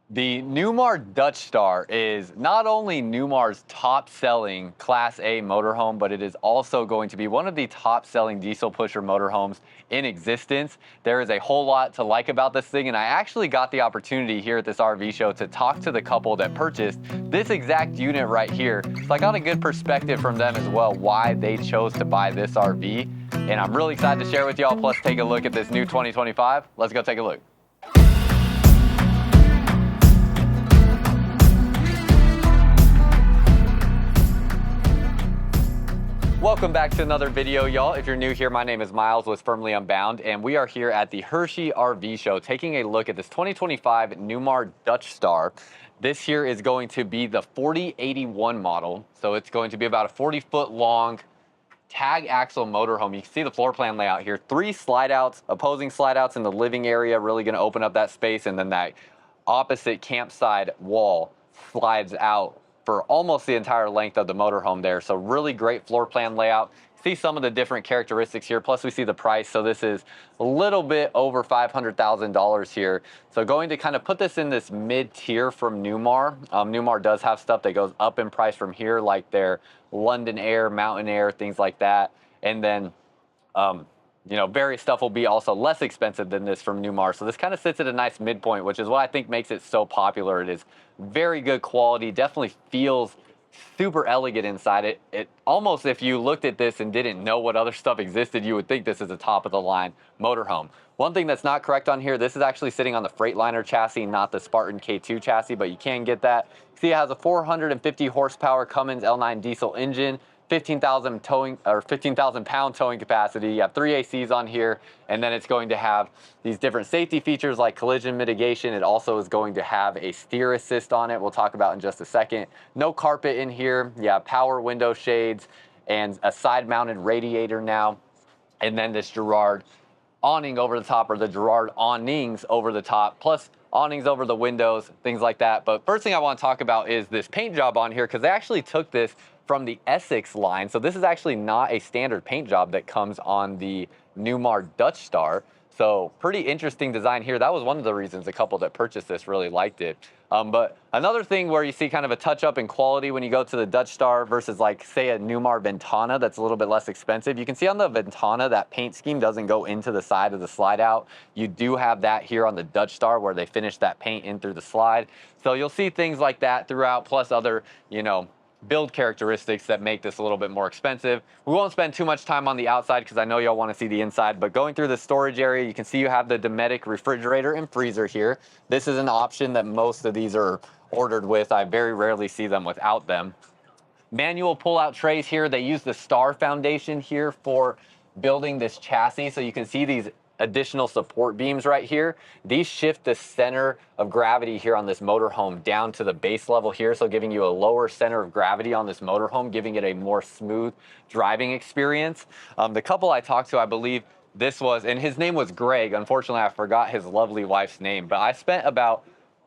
The Newmar Dutch Star is not only Newmar's top-selling Class A motorhome, but it is also going to be one of the top-selling diesel pusher motorhomes in existence. There is a whole lot to like about this thing, and I actually got the opportunity here at this RV show to talk to the couple that purchased this exact unit right here. So I got a good perspective from them as well, why they chose to buy this RV. And I'm really excited to share with y'all, plus take a look at this new 2025. Let's go take a look. Welcome back to another video, y'all. If you're new here, my name is Myles with Firmly Unbound, and we are here at the Hershey RV show taking a look at this 2025 Newmar Dutch Star. This here is going to be the 4081 model, so it's going to be about a 40-foot long tag axle motorhome. You can see the floor plan layout here. 3 slide outs, opposing slide outs in the living area, really going to open up that space, and then that opposite campside wall slides out for almost the entire length of the motorhome there. So really great floor plan layout. See some of the different characteristics here. Plus we see the price. So this is a little bit over $500,000 here. So going to kind of put this in this mid tier from Newmar. Newmar does have stuff that goes up in price from here, like their London Air, Mountain Air, things like that. And then, various stuff will be also less expensive than this from Newmar. So this kind of sits at a nice midpoint, which is what I think makes it so popular. It is very good quality, definitely feels super elegant inside. It almost, if you looked at this and didn't know what other stuff existed, you would think this is a top of the line motorhome. One thing that's not correct on here, this is actually sitting on the Freightliner chassis, not the Spartan K2 chassis, but you can get that. See, it has a 450 horsepower Cummins L9 diesel engine, 15,000 pound towing capacity. You have 3 ACs on here, and then it's going to have these different safety features like collision mitigation. It also is going to have a steer assist on it. We'll talk about in just a second. No carpet in here. You have power window shades and a side mounted radiator now. And then this Girard awning over the top, or the Girard awnings over the top, plus awnings over the windows, things like that. But first thing I want to talk about is this paint job on here, because they actually took this from the Essex line. So this is actually not a standard paint job that comes on the Newmar Dutch Star. So pretty interesting design here. That was one of the reasons the couple that purchased this really liked it. But another thing where you see kind of a touch up in quality when you go to the Dutch Star versus, like, say, a Newmar Ventana that's a little bit less expensive. You can see on the Ventana that paint scheme doesn't go into the side of the slide out. You do have that here on the Dutch Star where they finish that paint in through the slide. So you'll see things like that throughout, plus other, build characteristics that make this a little bit more expensive. We won't spend too much time on the outside because I know y'all want to see the inside, but going through the storage area, you can see you have the Dometic refrigerator and freezer here. This is an option that most of these are ordered with. I very rarely see them without them. Manual pull-out trays here. They use the Star Foundation here for building this chassis, so you can see these additional support beams right here. These shift the center of gravity here on this motorhome down to the base level here, so giving you a lower center of gravity on this motorhome, giving it a more smooth driving experience. The couple I talked to, I believe this was, and his name was Greg. Unfortunately, I forgot his lovely wife's name, but I spent about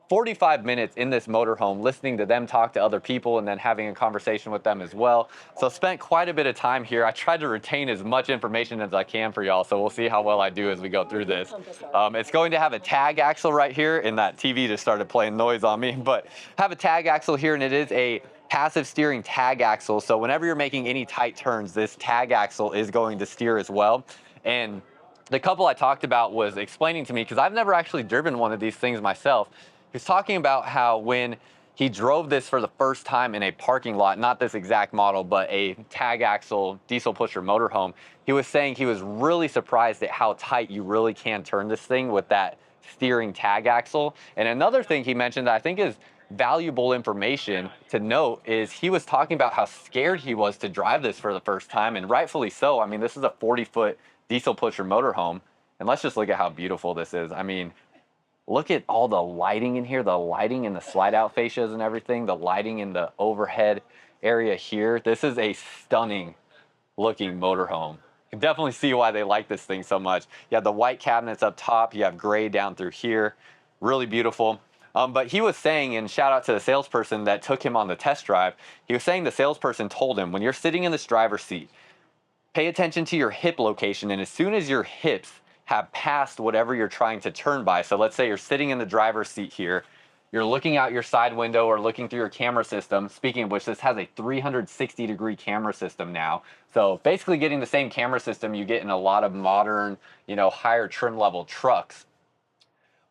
45 minutes in this motorhome listening to them talk to other people and then having a conversation with them as well. So spent quite a bit of time here. I tried to retain as much information as I can for y'all, so we'll see how well I do as we go through this. It's going to have a tag axle right here, and that TV just started playing noise on me, but have a tag axle here, and it is a passive steering tag axle. So whenever you're making any tight turns, this tag axle is going to steer as well. And the couple I talked about was explaining to me, because I've never actually driven one of these things myself. He was talking about how when he drove this for the first time in a parking lot, not this exact model, but a tag axle diesel pusher motorhome, he was saying he was really surprised at how tight you really can turn this thing with that steering tag axle. And another thing he mentioned that I think is valuable information to note is he was talking about how scared he was to drive this for the first time, and rightfully so. I mean, this is a 40-foot diesel pusher motorhome, and let's just look at how beautiful this is. I mean, look at all the lighting in here, the lighting in the slide out fascias and everything, the lighting in the overhead area here. This is a stunning looking motorhome. You can definitely see why they like this thing so much. You have the white cabinets up top, you have gray down through here, really beautiful. But he was saying, and shout out to the salesperson that took him on the test drive, he was saying the salesperson told him, when you're sitting in this driver's seat, pay attention to your hip location, and as soon as your hips have passed whatever you're trying to turn by. So let's say you're sitting in the driver's seat here, You're looking out your side window or looking through your camera system. Speaking of which, this has a 360-degree camera system now. So basically getting the same camera system you get in a lot of modern, higher trim level trucks.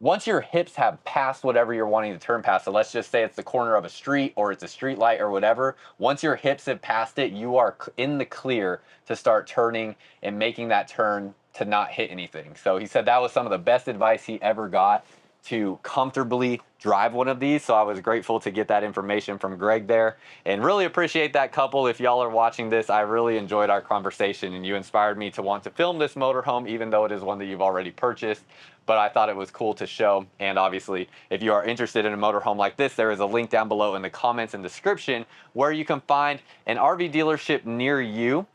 Once your hips have passed whatever you're wanting to turn past, so let's just say it's the corner of a street or it's a street light or whatever, once your hips have passed it, you are in the clear to start turning and making that turn to not hit anything. So he said that was some of the best advice he ever got to comfortably drive one of these. So I was grateful to get that information from Greg there, and really appreciate that couple. If y'all are watching this, I really enjoyed our conversation, and you inspired me to want to film this motorhome, even though it is one that you've already purchased. But I thought it was cool to show. And obviously, if you are interested in a motorhome like this, there is a link down below in the comments and description where you can find an RV dealership near you.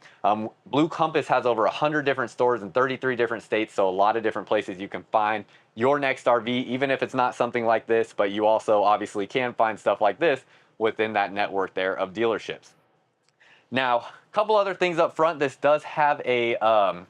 Blue Compass has over 100 different stores in 33 different states, so a lot of different places you can find your next RV, even if it's not something like this, but you also obviously can find stuff like this within that network there of dealerships. Now, a couple other things up front. This does have a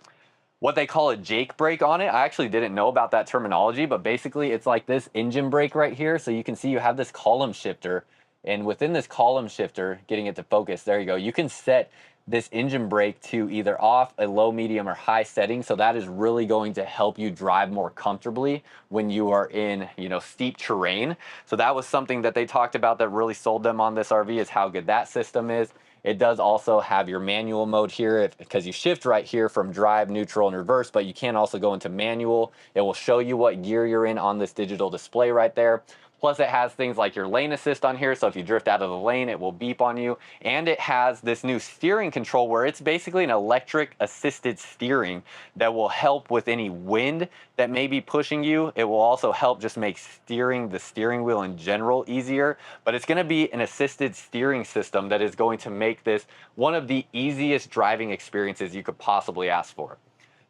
what they call a Jake brake on it. I actually didn't know about that terminology, but basically it's like this engine brake right here. So you can see you have this column shifter, and within this column shifter, getting it to focus, there you go, you can set this engine brake to either off, a low, medium, or high setting. So that is really going to help you drive more comfortably when you are in, steep terrain. So that was something that they talked about that really sold them on this RV, is how good that system is. It does also have your manual mode here, because you shift right here from drive, neutral, and reverse, but you can also go into manual. It will show you what gear you're in on this digital display right there. Plus it has things like your lane assist on here, so if you drift out of the lane, it will beep on you. And it has this new steering control where it's basically an electric assisted steering that will help with any wind that may be pushing you. It will also help just make steering the steering wheel in general easier. But it's going to be an assisted steering system that is going to make this one of the easiest driving experiences you could possibly ask for.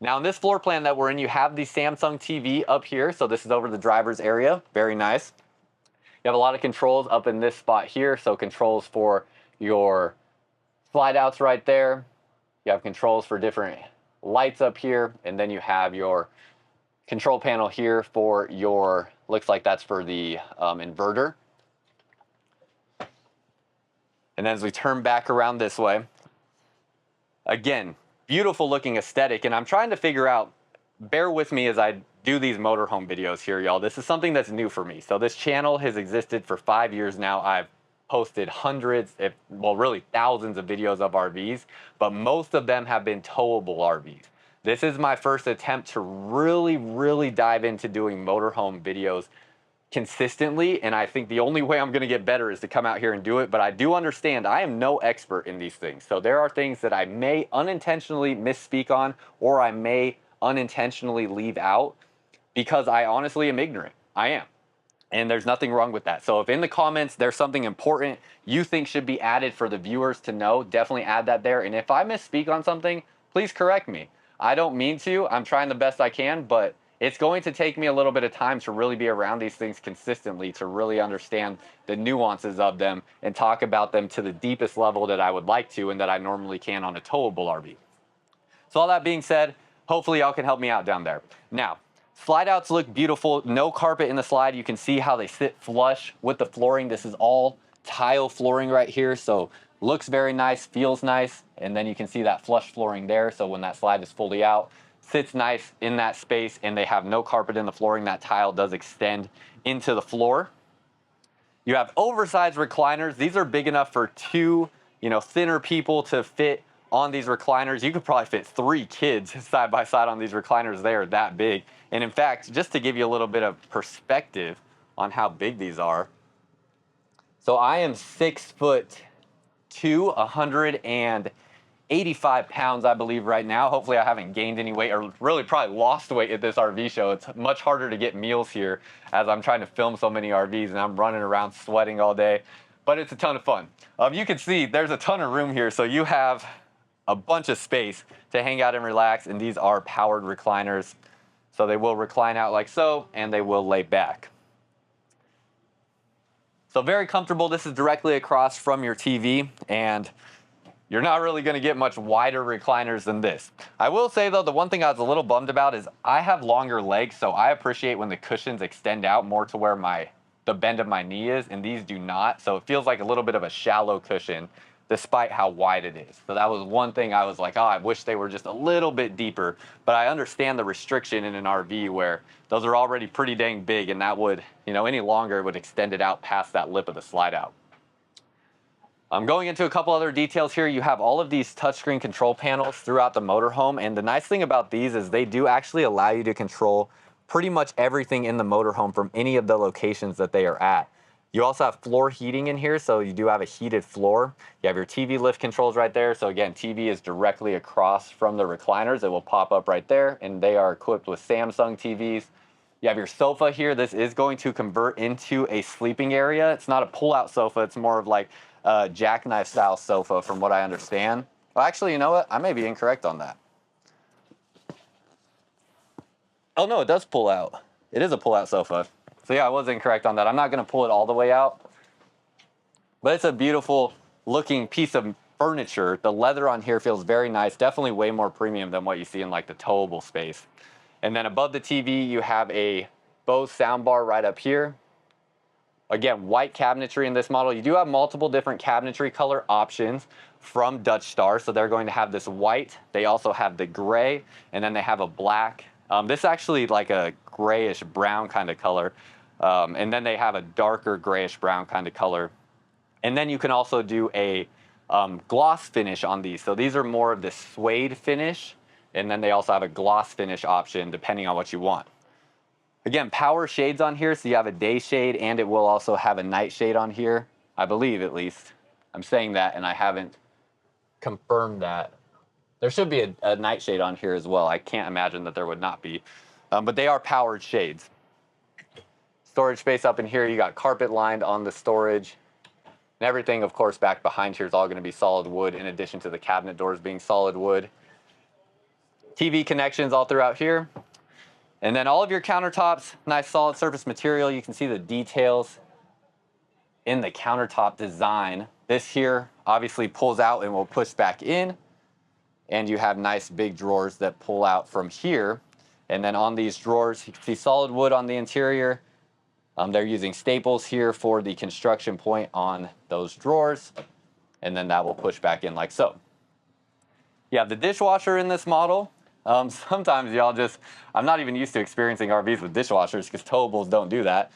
Now in this floor plan that we're in, you have the Samsung TV up here. So this is over the driver's area. Very nice. You have a lot of controls up in this spot here. So controls for your slide outs right there. You have controls for different lights up here. And then you have your control panel here for your, looks like that's for the inverter. And then as we turn back around this way, again, beautiful looking aesthetic. And I'm trying to figure out, bear with me as I do these motorhome videos here, y'all. This is something that's new for me. So this channel has existed for 5 years now. I've posted hundreds, really thousands of videos of RVs, but most of them have been towable RVs. This is my first attempt to really dive into doing motorhome videos consistently, and I think the only way I'm gonna get better is to come out here and do it. But I do understand I am no expert in these things. So there are things that I may unintentionally misspeak on, or I may unintentionally leave out, because I honestly am ignorant. I am. And there's nothing wrong with that. So if in the comments there's something important you think should be added for the viewers to know, definitely add that there. And if I misspeak on something, please correct me. I don't mean to. I'm trying the best I can, but it's going to take me a little bit of time to really be around these things consistently, to really understand the nuances of them and talk about them to the deepest level that I would like to and that I normally can on a towable RV. So all that being said, hopefully y'all can help me out down there. Now, slide outs look beautiful. No carpet in the slide. You can see how they sit flush with the flooring. This is all tile flooring right here. So looks very nice, feels nice. And then you can see that flush flooring there. So when that slide is fully out, sits nice in that space, and they have no carpet in the flooring. That tile does extend into the floor. You have oversized recliners. These are big enough for two, thinner people to fit on these recliners. You could probably fit 3 kids side by side on these recliners. They are that big. And in fact, just to give you a little bit of perspective on how big these are. So I am 6'2", 185 pounds, I believe, right now. Hopefully I haven't gained any weight, or really probably lost weight at this RV show. It's much harder to get meals here as I'm trying to film so many RVs and I'm running around sweating all day, but it's a ton of fun. You can see there's a ton of room here. So you have a bunch of space to hang out and relax, and these are powered recliners. So they will recline out like so, and they will lay back. So very comfortable. This is directly across from your TV, and you're not really going to get much wider recliners than this. I will say though, the one thing I was a little bummed about is I have longer legs, so I appreciate when the cushions extend out more to where my the bend of my knee is, and these do not. So it feels like a little bit of a shallow cushion despite how wide it is. So that was one thing I was like, oh, I wish they were just a little bit deeper. But I understand the restriction in an RV where those are already pretty dang big, and that would, any longer, it would extend it out past that lip of the slide out. I'm going into a couple other details here. You have all of these touchscreen control panels throughout the motorhome, and the nice thing about these is they do actually allow you to control pretty much everything in the motorhome from any of the locations that they are at. You also have floor heating in here, so you do have a heated floor. You have your TV lift controls right there. So again, TV is directly across from the recliners. It will pop up right there, and they are equipped with Samsung TVs. You have your sofa here. This is going to convert into a sleeping area. It's not a pull-out sofa. It's more of like a jackknife style sofa from what I understand. Well, actually, you know what? I may be incorrect on that. Oh no, it does pull out. It is a pull-out sofa. So yeah, I was incorrect on that. I'm not gonna pull it all the way out, but it's a beautiful looking piece of furniture. The leather on here feels very nice, definitely way more premium than what you see in like the towable space. And then above the TV, you have a Bose soundbar right up here. Again, white cabinetry in this model. You do have multiple different cabinetry color options from Dutch Star. So they're going to have this white, they also have the gray, and then they have a black. This is actually like a grayish brown kind of color. And then they have a darker grayish brown kind of color. And then you can also do a gloss finish on these. So these are more of the suede finish. And then they also have a gloss finish option depending on what you want. Again, power shades on here. So you have a day shade, and it will also have a night shade on here. I believe, at least. I'm saying that, and I haven't confirmed that. There should be a night shade on here as well. I can't imagine that there would not be. But they are powered shades. Storage space up in here. You got carpet lined on the storage. And everything, of course, back behind here is all going to be solid wood, in addition to the cabinet doors being solid wood. TV connections all throughout here. And then all of your countertops, nice solid surface material. You can see the details in the countertop design. This here obviously pulls out and will push back in. And you have nice big drawers that pull out from here. And then on these drawers, you can see solid wood on the interior. They're using staples here for the construction point on those drawers. And then that will push back in like so. You have the dishwasher in this model. Sometimes y'all I'm not even used to experiencing RVs with dishwashers because towables don't do that.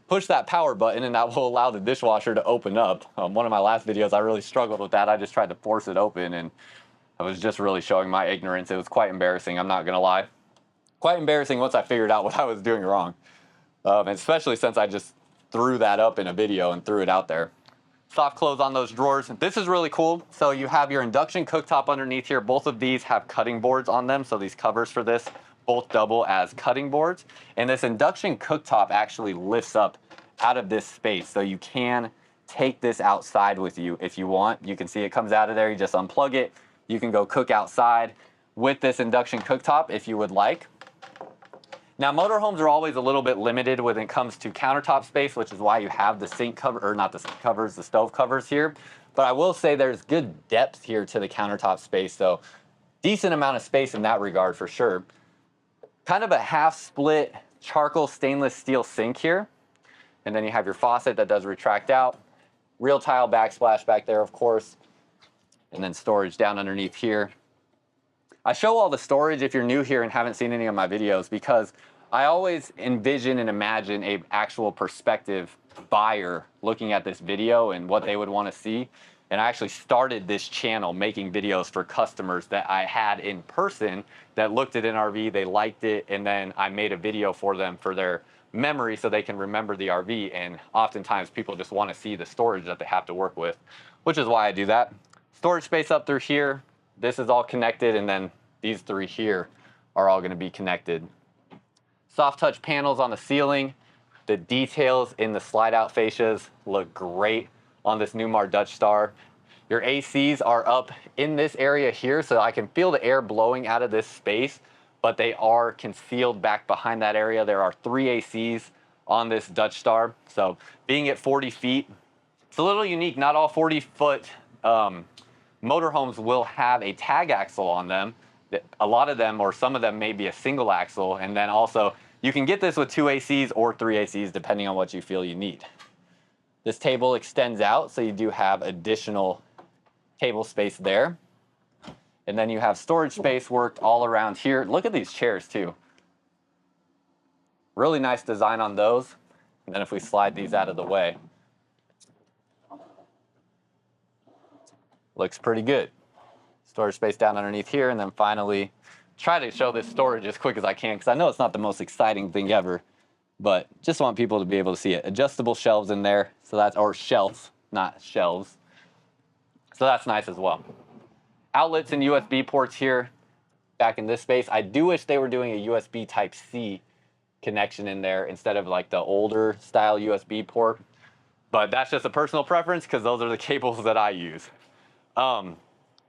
Push that power button and that will allow the dishwasher to open up. One of my last videos, I really struggled with that. I just tried to force it open, and I was just really showing my ignorance. It was quite embarrassing, I'm not gonna lie. Quite embarrassing once I figured out what I was doing wrong. And especially since I just threw that up in a video and threw it out there. Soft close on those drawers. This is really cool. So you have your induction cooktop underneath here. Both of these have cutting boards on them. So these covers for this both double as cutting boards. And this induction cooktop actually lifts up out of this space. So you can take this outside with you if you want. You can see it comes out of there. You just unplug it. You can go cook outside with this induction cooktop if you would like. Now, motorhomes are always a little bit limited when it comes to countertop space, which is why you have the sink cover, or not the sink covers, the stove covers here. But I will say there's good depth here to the countertop space, so decent amount of space in that regard for sure. Kind of a half split charcoal stainless steel sink here. And then you have your faucet that does retract out. Real tile backsplash back there, of course. And then storage down underneath here. I show all the storage if you're new here and haven't seen any of my videos, because I always envision and imagine a actual prospective buyer looking at this video and what they would want to see. And I actually started this channel making videos for customers that I had in person that looked at an RV, they liked it, and then I made a video for them for their memory so they can remember the RV. And oftentimes people just want to see the storage that they have to work with, which is why I do that. Storage space up through here. This is all connected, and then these three here are all going to be connected. Soft touch panels on the ceiling. The details in the slide out fascias look great on this Newmar Dutch Star. Your ACs are up in this area here, so I can feel the air blowing out of this space, but they are concealed back behind that area. There are 3 ACs on this Dutch Star. So being at 40 feet, it's a little unique. Not all 40-foot motorhomes will have a tag axle on them. A lot of them, or some of them, may be a single axle, and then also You can get this with 2 ACs or 3 ACs, depending on what you feel you need. This table extends out, so you do have additional table space there. And then you have storage space worked all around here. Look at these chairs too. Really nice design on those. And then if we slide these out of the way, looks pretty good. Storage space down underneath here, and then finally, try to show this storage as quick as I can, because I know it's not the most exciting thing ever, but just want people to be able to see it. Adjustable shelves in there, so that's, or shelves, not shelves. So that's nice as well. Outlets and USB ports here, back in this space. I do wish they were doing a USB Type-C connection in there instead of like the older style USB port, but that's just a personal preference because those are the cables that I use.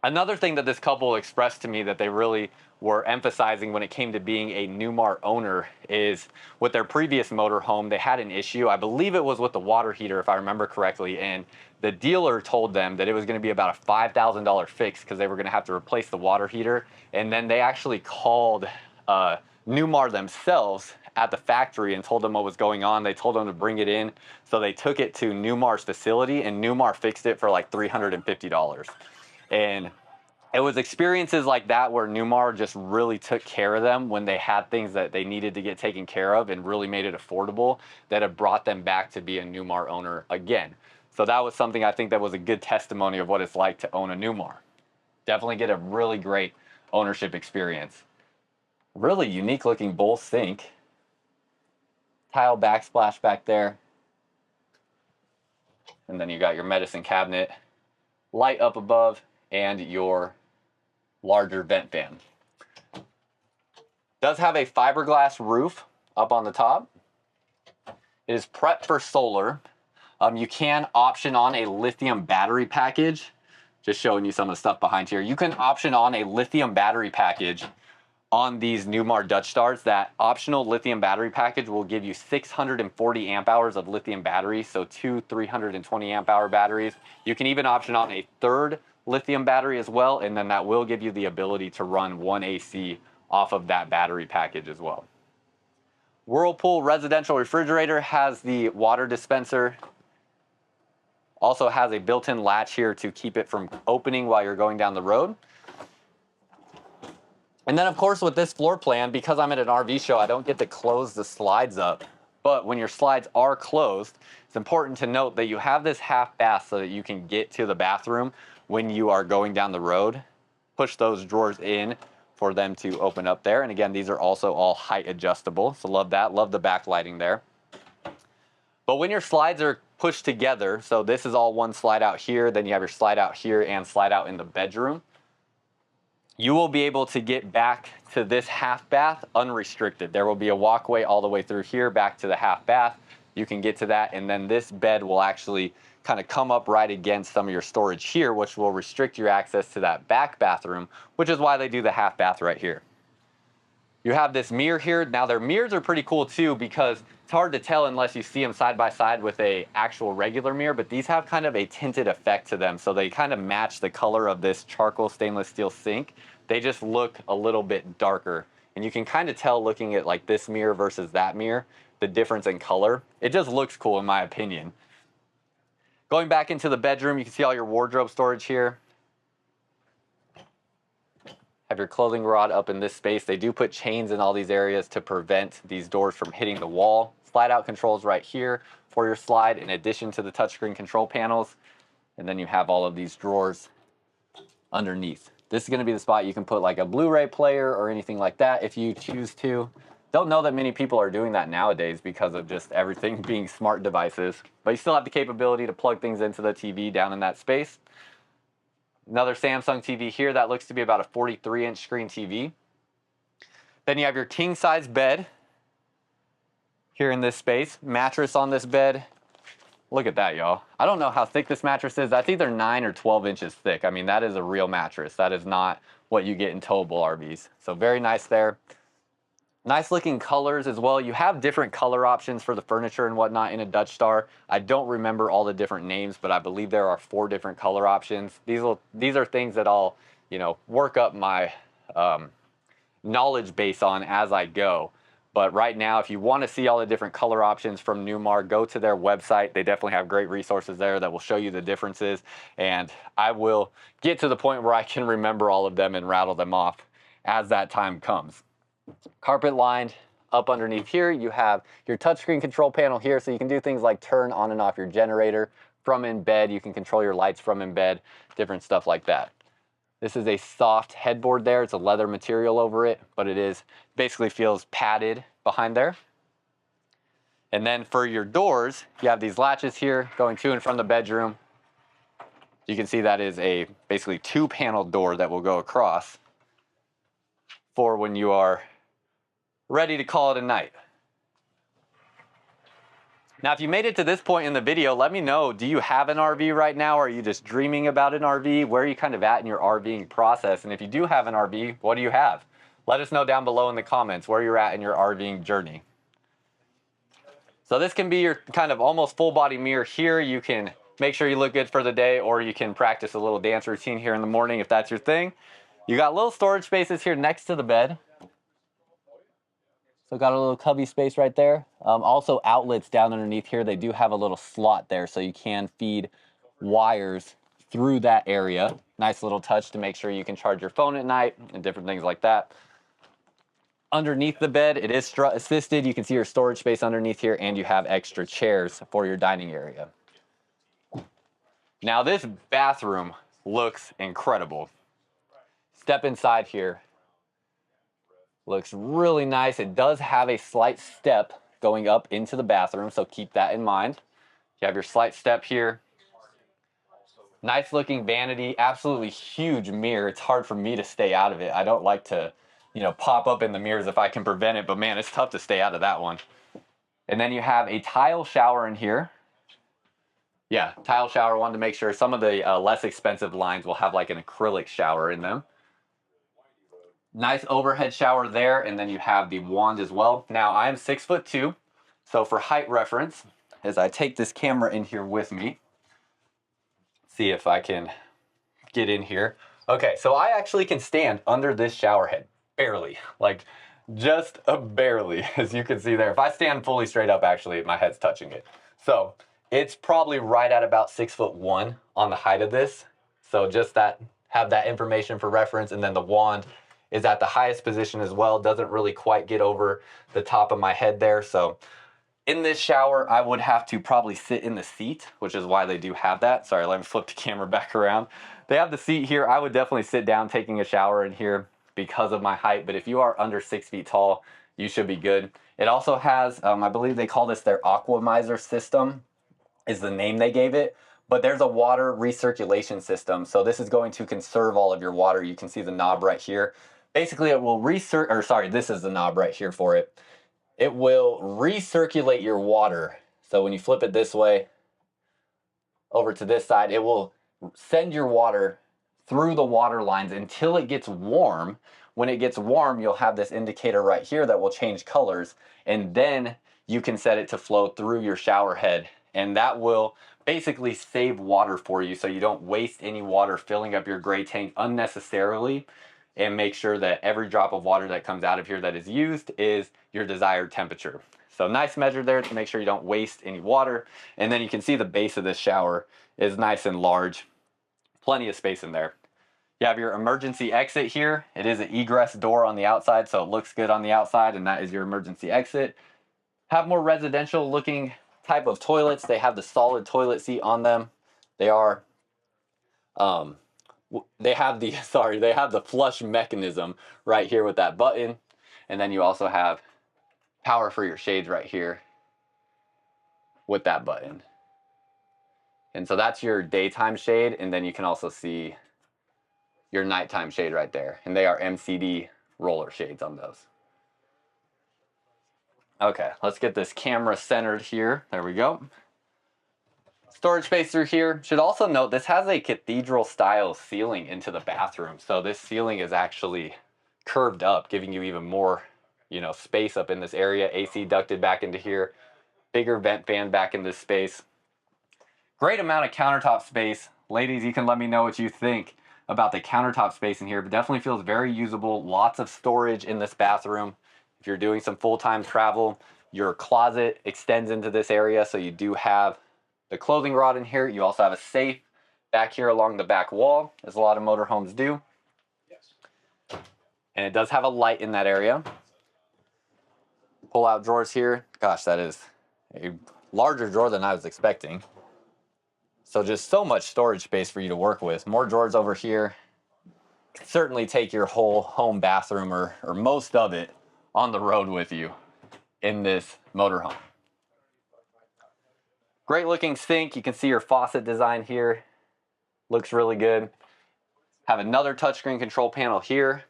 Another thing that this couple expressed to me that they really were emphasizing when it came to being a Newmar owner is with their previous motorhome, they had an issue. I believe it was with the water heater, if I remember correctly, and the dealer told them that it was going to be about a $5,000 fix because they were going to have to replace the water heater. And then they actually called Newmar themselves at the factory and told them what was going on. They told them to bring it in. So they took it to Newmar's facility, and Newmar fixed it for like $350. And it was experiences like that where Newmar just really took care of them when they had things that they needed to get taken care of and really made it affordable that have brought them back to be a Newmar owner again. So that was something I think that was a good testimony of what it's like to own a Newmar. Definitely get a really great ownership experience. Really unique looking bowl sink. Tile backsplash back there. And then you got your medicine cabinet, light up above, and your larger vent fan. Does have a fiberglass roof up on the top. It is prepped for solar. You can option on a lithium battery package. Just showing you some of the stuff behind here. You can option on a lithium battery package on these Newmar Dutch Stars. That optional lithium battery package will give you 640 amp hours of lithium battery, so 2 320 amp hour batteries. You can even option on a third lithium battery as well, and then that will give you the ability to run 1 AC off of that battery package as well. Whirlpool residential refrigerator has the water dispenser. Also has a built-in latch here to keep it from opening while you're going down the road. And then of course with this floor plan, because I'm at an RV show, I don't get to close the slides up. But when your slides are closed, it's important to note that you have this half bath so that you can get to the bathroom when you are going down the road. Push those drawers in for them to open up there. And again, these are also all height adjustable. So love that, love the backlighting there. But when your slides are pushed together, so this is all one slide out here, then you have your slide out here and slide out in the bedroom, you will be able to get back to this half bath unrestricted. There will be a walkway all the way through here back to the half bath. You can get to that, and then this bed will actually kind of come up right against some of your storage here, which will restrict your access to that back bathroom, which is why they do the half bath right here. You have this mirror here. Now their mirrors are pretty cool too, because it's hard to tell unless you see them side by side with a actual regular mirror, but these have kind of a tinted effect to them. So they kind of match the color of this charcoal stainless steel sink. They just look a little bit darker. And you can kind of tell looking at like this mirror versus that mirror, the difference in color. It just looks cool in my opinion. Going back into the bedroom, you can see all your wardrobe storage here. Have your clothing rod up in this space. They do put chains in all these areas to prevent these doors from hitting the wall. Slide out controls right here for your slide in addition to the touchscreen control panels. And then you have all of these drawers underneath. This is going to be the spot you can put like a Blu-ray player or anything like that if you choose to. Don't know that many people are doing that nowadays because of just everything being smart devices. But you still have the capability to plug things into the TV down in that space. Another Samsung TV here that looks to be about a 43-inch screen TV. Then you have your king-size bed here in this space. Mattress on this bed. Look at that, y'all. I don't know how thick this mattress is. I think they're 9 or 12 inches thick. I mean, that is a real mattress. That is not what you get in towable RVs. So very nice there. Nice looking colors as well. You have different color options for the furniture and whatnot in a Dutch Star. I don't remember all the different names, but I believe there are 4 different color options. These are things that I'll, work up my knowledge base on as I go. But right now, if you want to see all the different color options from Newmar, go to their website. They definitely have great resources there that will show you the differences. And I will get to the point where I can remember all of them and rattle them off as that time comes. Carpet lined. Up underneath here, you have your touchscreen control panel here, so you can do things like turn on and off your generator from in bed. You can control your lights from in bed, different stuff like that. This is a soft headboard there. It's a leather material over it, but it is basically feels padded behind there. And then for your doors, you have these latches here going to and from the bedroom. You can see that is a basically 2-panel door that will go across for when you are ready to call it a night. Now, if you made it to this point in the video, let me know, do you have an RV right now, or are you just dreaming about an RV? Where are you kind of at in your RVing process? And if you do have an RV, what do you have? Let us know down below in the comments where you're at in your RVing journey. So this can be your kind of almost full body mirror here. You can make sure you look good for the day, or you can practice a little dance routine here in the morning if that's your thing. You got little storage spaces here next to the bed. So got a little cubby space right there. Also outlets down underneath here. They do have a little slot there, so you can feed wires through that area. Nice little touch to make sure you can charge your phone at night and different things like that. Underneath the bed, it is strut assisted. You can see your storage space underneath here, and you have extra chairs for your dining area. Now this bathroom looks incredible. Step inside here. Looks really nice. It does have a slight step going up into the bathroom, so keep that in mind. You have your slight step here. Nice looking vanity, absolutely huge mirror. It's hard for me to stay out of it. I don't like to, pop up in the mirrors if I can prevent it, but man, it's tough to stay out of that one. And then you have a tile shower in here. Yeah, tile shower. Wanted to make sure some of the less expensive lines will have like an acrylic shower in them. Nice overhead shower there, and then you have the wand as well. Now, I am 6'2", so for height reference, as I take this camera in here with me, see if I can get in here. Okay, so I actually can stand under this shower head, barely, like just barely, as you can see there. If I stand fully straight up, actually, my head's touching it. So it's probably right at about 6'1" on the height of this. So just that, have that information for reference, and then the wand is at the highest position as well. Doesn't really quite get over the top of my head there. So in this shower, I would have to probably sit in the seat, which is why they do have that. Sorry, let me flip the camera back around. They have the seat here. I would definitely sit down taking a shower in here because of my height. But if you are under 6 feet tall, you should be good. It also has, I believe they call this their Aquamizer system, is the name they gave it. But there's a water recirculation system. So this is going to conserve all of your water. You can see the knob right here. Basically, it will this is the knob right here for it. It will recirculate your water. So when you flip it this way over to this side, it will send your water through the water lines until it gets warm. When it gets warm, you'll have this indicator right here that will change colors, and then you can set it to flow through your shower head, and that will basically save water for you so you don't waste any water filling up your gray tank unnecessarily, and make sure that every drop of water that comes out of here that is used is your desired temperature. So nice measure there to make sure you don't waste any water. And then you can see the base of this shower is nice and large. Plenty of space in there. You have your emergency exit here. It is an egress door on the outside, so it looks good on the outside, and that is your emergency exit. Have more residential looking type of toilets. They have the solid toilet seat on them. They are they have the flush mechanism right here with that button. And then you also have power for your shades right here with that button. And so that's your daytime shade. And then you can also see your nighttime shade right there. And they are MCD roller shades on those. Okay, let's get this camera centered here. There we go. Storage space through here. Should also note this has a cathedral style ceiling into the bathroom. So this ceiling is actually curved up, giving you even more, space up in this area. AC ducted back into here. Bigger vent fan back in this space. Great amount of countertop space. Ladies, you can let me know what you think about the countertop space in here, but definitely feels very usable. Lots of storage in this bathroom. If you're doing some full-time travel, your closet extends into this area, so you do have the clothing rod in here. You also have a safe back here along the back wall, as a lot of motorhomes do. And it does have a light in that area. Pull-out drawers here. Gosh, that is a larger drawer than I was expecting. So just so much storage space for you to work with. More drawers over here. Certainly take your whole home bathroom or most of it on the road with you in this motorhome. Great looking sink. You can see your faucet design here. Looks really good. Have another touchscreen control panel here.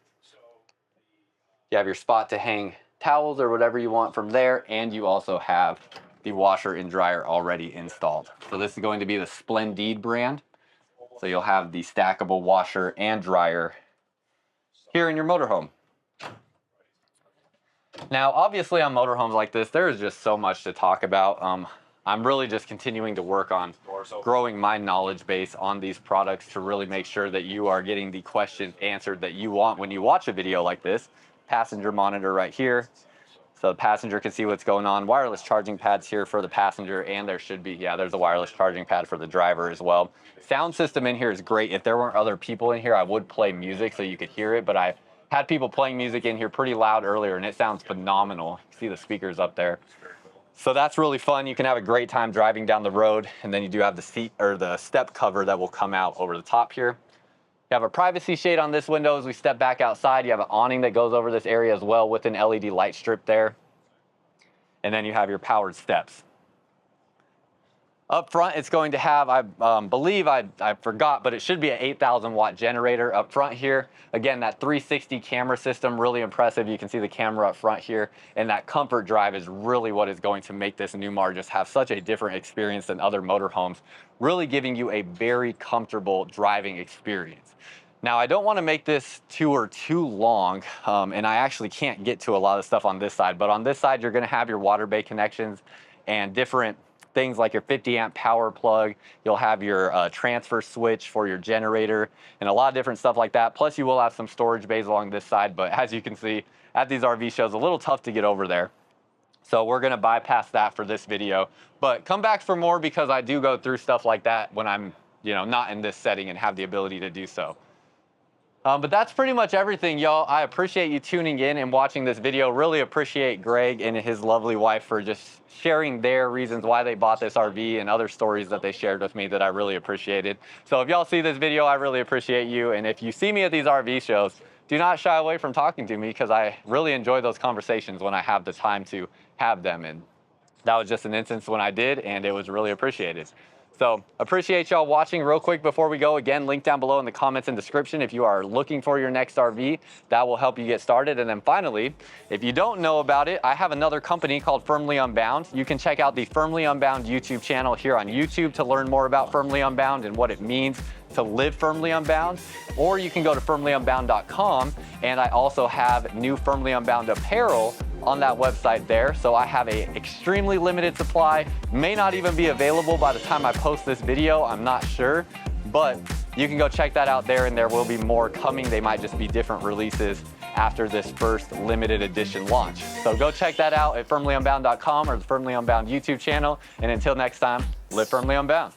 You have your spot to hang towels or whatever you want from there, and you also have the washer and dryer already installed. So this is going to be the Splendide brand. So you'll have the stackable washer and dryer here in your motorhome. Now, obviously on motorhomes like this, there is just so much to talk about. I'm really just continuing to work on growing my knowledge base on these products to really make sure that you are getting the questions answered that you want when you watch a video like this. Passenger monitor right here. So the passenger can see what's going on. Wireless charging pads here for the passenger, and there should be, yeah, there's a wireless charging pad for the driver as well. Sound system in here is great. If there weren't other people in here, I would play music so you could hear it, but I had people playing music in here pretty loud earlier, and it sounds phenomenal. You see the speakers up there. So that's really fun. You can have a great time driving down the road, and then you do have the seat or the step cover that will come out over the top here. You have a privacy shade on this window as we step back outside. You have an awning that goes over this area as well with an LED light strip there. And then you have your powered steps. Up front, it's going to have, I believe, I forgot, but it should be an 8,000 watt generator up front here. Again, that 360 camera system, really impressive. You can see the camera up front here, and that comfort drive is really what is going to make this Newmar just have such a different experience than other motorhomes, really giving you a very comfortable driving experience. Now, I don't want to make this tour too long, and I actually can't get to a lot of stuff on this side, but on this side, you're going to have your water bay connections and different things like your 50 amp power plug. You'll have your transfer switch for your generator and a lot of different stuff like that. Plus you will have some storage bays along this side, but as you can see at these RV shows, a little tough to get over there. So we're gonna bypass that for this video, but come back for more because I do go through stuff like that when I'm, not in this setting and have the ability to do so. But that's pretty much everything, y'all. I appreciate you tuning in and watching this video. Really appreciate Greg and his lovely wife for just sharing their reasons why they bought this RV and other stories that they shared with me that I really appreciated. So if y'all see this video, I really appreciate you. And if you see me at these RV shows, do not shy away from talking to me because I really enjoy those conversations when I have the time to have them. And that was just an instance when I did, and it was really appreciated. So appreciate y'all watching. Real quick before we go, again, link down below in the comments and description if you are looking for your next RV. That will help you get started. And then finally, if you don't know about it, I have another company called Firmly Unbound. You can check out the Firmly Unbound YouTube channel here on YouTube to learn more about Firmly Unbound and what it means to live firmly unbound, or you can go to firmlyunbound.com, and I also have new Firmly Unbound apparel on that website there. So I have a extremely limited supply, may not even be available by the time I post this video, I'm not sure, but you can go check that out there, and there will be more coming. They might just be different releases after this first limited edition launch. So go check that out at firmlyunbound.com or the Firmly Unbound YouTube channel, and until next time, live firmly unbound.